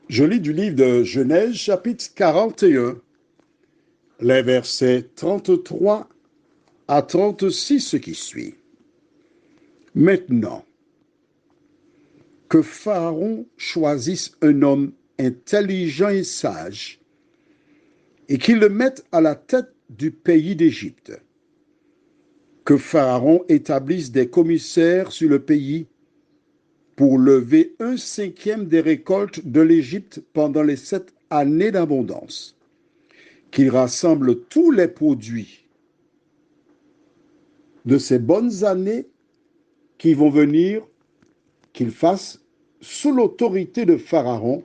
Je lis du livre de Genèse, chapitre 41, les versets 33 à 36, ce qui suit. Maintenant, que Pharaon choisisse un homme intelligent et sage, et qu'il le mette à la tête du pays d'Égypte. Que Pharaon établisse des commissaires sur le pays pour lever 1/5 des récoltes de l'Égypte pendant les 7 années d'abondance. Qu'il rassemble tous les produits de ces bonnes années qui vont venir, qu'il fasse sous l'autorité de Pharaon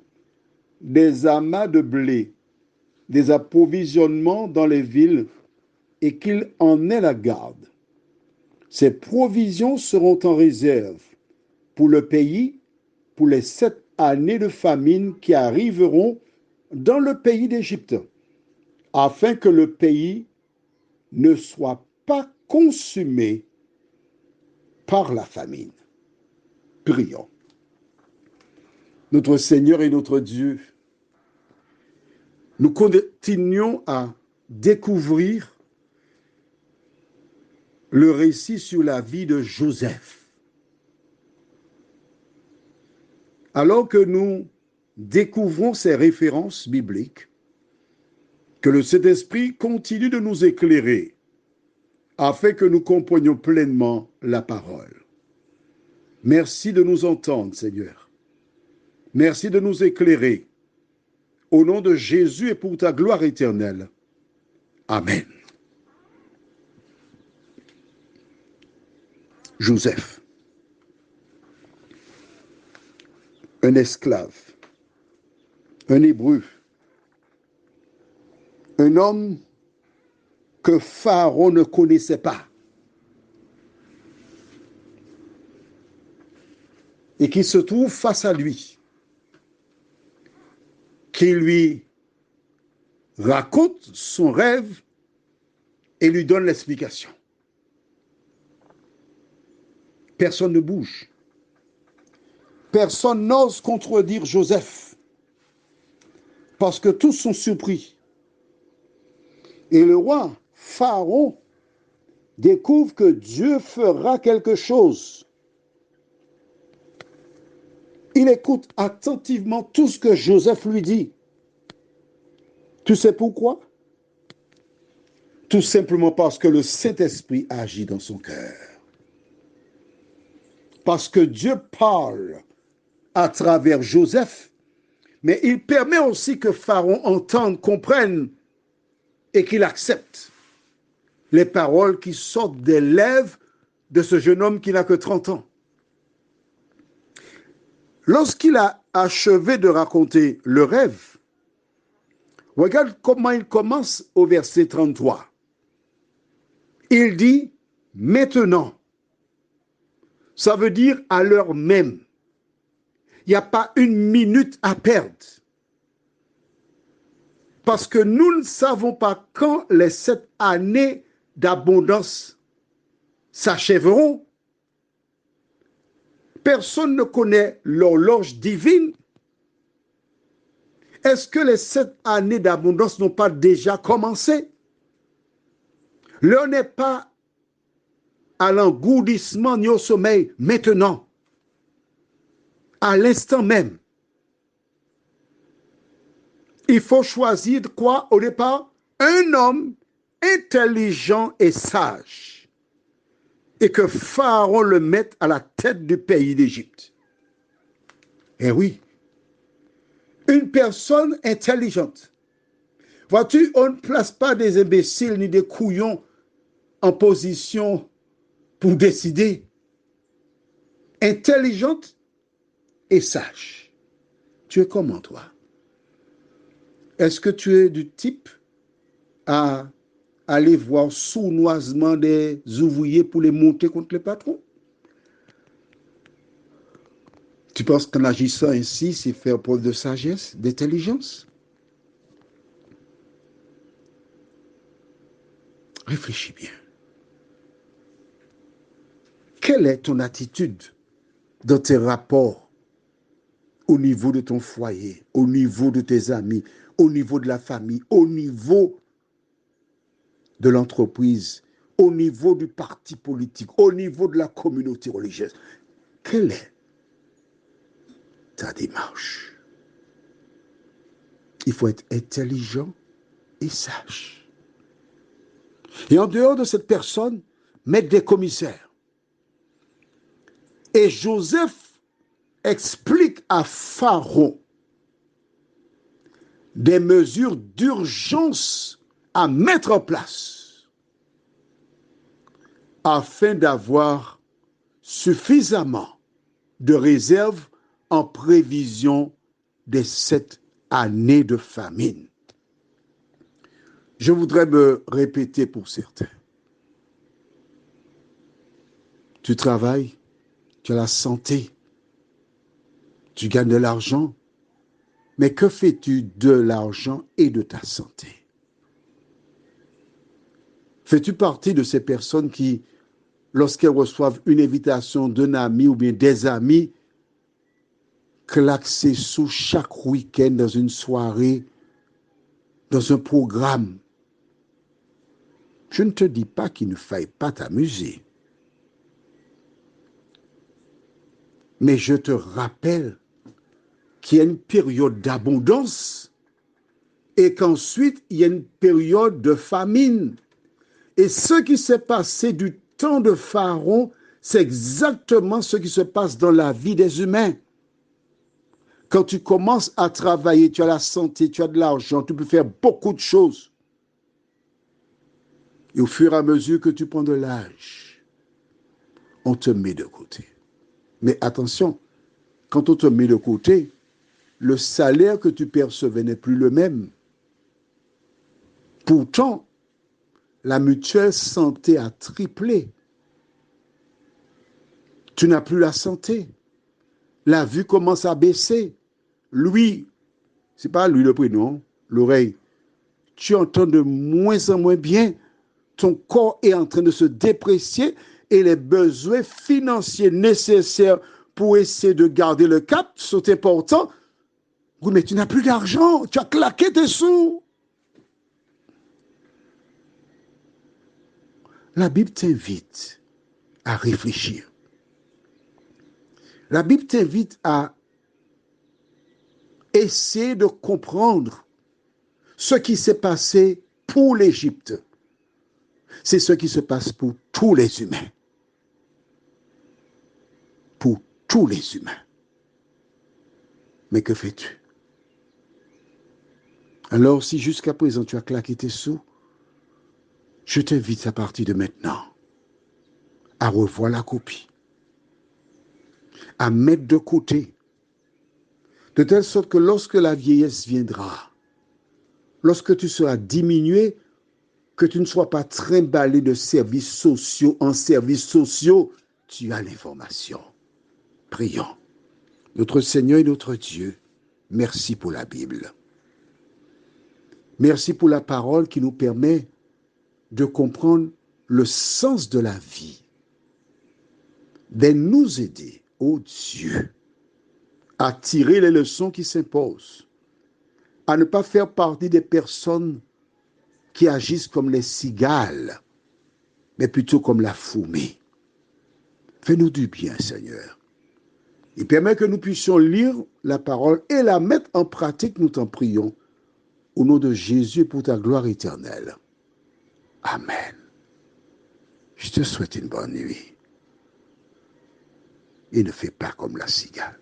des amas de blé, des approvisionnements dans les villes et qu'il en ait la garde. Ces provisions seront en réserve pour le pays pour les 7 années de famine qui arriveront dans le pays d'Égypte, afin que le pays ne soit pas consumé par la famine. Prions. Notre Seigneur et notre Dieu, nous continuons à découvrir le récit sur la vie de Joseph. Alors que nous découvrons ces références bibliques, que le Saint-Esprit continue de nous éclairer afin que nous comprenions pleinement la parole. Merci de nous entendre, Seigneur. Merci de nous éclairer. Au nom de Jésus et pour ta gloire éternelle. Amen. Joseph, un esclave, un Hébreu, un homme que Pharaon ne connaissait pas et qui se trouve face à lui, qui lui raconte son rêve et lui donne l'explication. Personne ne bouge. Personne n'ose contredire Joseph parce que tous sont surpris. Et le roi Pharaon découvre que Dieu fera quelque chose. Il écoute attentivement tout ce que Joseph lui dit. Tu sais pourquoi? Tout simplement parce que le Saint-Esprit agit dans son cœur. Parce que Dieu parle à travers Joseph, mais il permet aussi que Pharaon entende, comprenne et qu'il accepte les paroles qui sortent des lèvres de ce jeune homme qui n'a que 30 ans. Lorsqu'il a achevé de raconter le rêve, regarde comment il commence au verset 33. Il dit « maintenant ». Ça veut dire à l'heure même. Il n'y a pas une minute à perdre. Parce que nous ne savons pas quand les 7 années d'abondance s'achèveront. Personne ne connaît l'horloge divine. Est-ce que les 7 années d'abondance n'ont pas déjà commencé? L'heure n'est pas à l'engourdissement ni au sommeil maintenant, à l'instant même. Il faut choisir quoi au départ? Un homme intelligent et sage, et que Pharaon le mette à la tête du pays d'Égypte. Eh oui, une personne intelligente. Vois-tu, on ne place pas des imbéciles ni des couillons en position pour décider. Intelligente et sage. Tu es comment, toi? Est-ce que tu es du type à aller voir sournoisement des ouvriers pour les monter contre les patrons? Tu penses qu'en agissant ainsi, c'est faire preuve de sagesse, d'intelligence? Réfléchis bien. Quelle est ton attitude dans tes rapports au niveau de ton foyer, au niveau de tes amis, au niveau de la famille, au niveau de l'entreprise, au niveau du parti politique, au niveau de la communauté religieuse. Quelle est ta démarche? Il faut être intelligent et sage. Et en dehors de cette personne, mettre des commissaires. Et Joseph explique à Pharaon des mesures d'urgence à mettre en place afin d'avoir suffisamment de réserves en prévision des 7 années de famine. Je voudrais me répéter pour certains. Tu travailles, tu as la santé, tu gagnes de l'argent, mais que fais-tu de l'argent et de ta santé? Fais-tu partie de ces personnes qui, lorsqu'elles reçoivent une invitation d'un ami ou bien des amis, claquent ses sous chaque week-end dans une soirée, dans un programme? Je ne te dis pas qu'il ne faille pas t'amuser. Mais je te rappelle qu'il y a une période d'abondance et qu'ensuite, il y a une période de famine. Et ce qui s'est passé du temps de Pharaon, c'est exactement ce qui se passe dans la vie des humains. Quand tu commences à travailler, tu as la santé, tu as de l'argent, tu peux faire beaucoup de choses. Et au fur et à mesure que tu prends de l'âge, on te met de côté. Mais attention, quand on te met de côté, le salaire que tu percevais n'est plus le même. Pourtant, la mutuelle santé a triplé. Tu n'as plus la santé. La vue commence à baisser. Lui, c'est pas lui le prénom, l'oreille. Tu entends de moins en moins bien. Ton corps est en train de se déprécier et les besoins financiers nécessaires pour essayer de garder le cap sont importants. Oui, mais tu n'as plus d'argent. Tu as claqué tes sous. La Bible t'invite à réfléchir. La Bible t'invite à essayer de comprendre ce qui s'est passé pour l'Égypte. C'est ce qui se passe pour tous les humains. Pour tous les humains. Mais que fais-tu? Alors, si jusqu'à présent tu as claqué tes sous, je t'invite à partir de maintenant à revoir la copie, à mettre de côté, de telle sorte que lorsque la vieillesse viendra, lorsque tu seras diminué, que tu ne sois pas trimballé de services sociaux en services sociaux, tu as l'information. Prions. Notre Seigneur et notre Dieu, merci pour la Bible. Merci pour la parole qui nous permet de comprendre le sens de la vie, de nous aider, ô Dieu, à tirer les leçons qui s'imposent, à ne pas faire partie des personnes qui agissent comme les cigales, mais plutôt comme la fourmi. Fais-nous du bien, Seigneur. Et permet que nous puissions lire la parole et la mettre en pratique, nous t'en prions, au nom de Jésus pour ta gloire éternelle. Amen. Je te souhaite une bonne nuit. Et ne fais pas comme la cigale.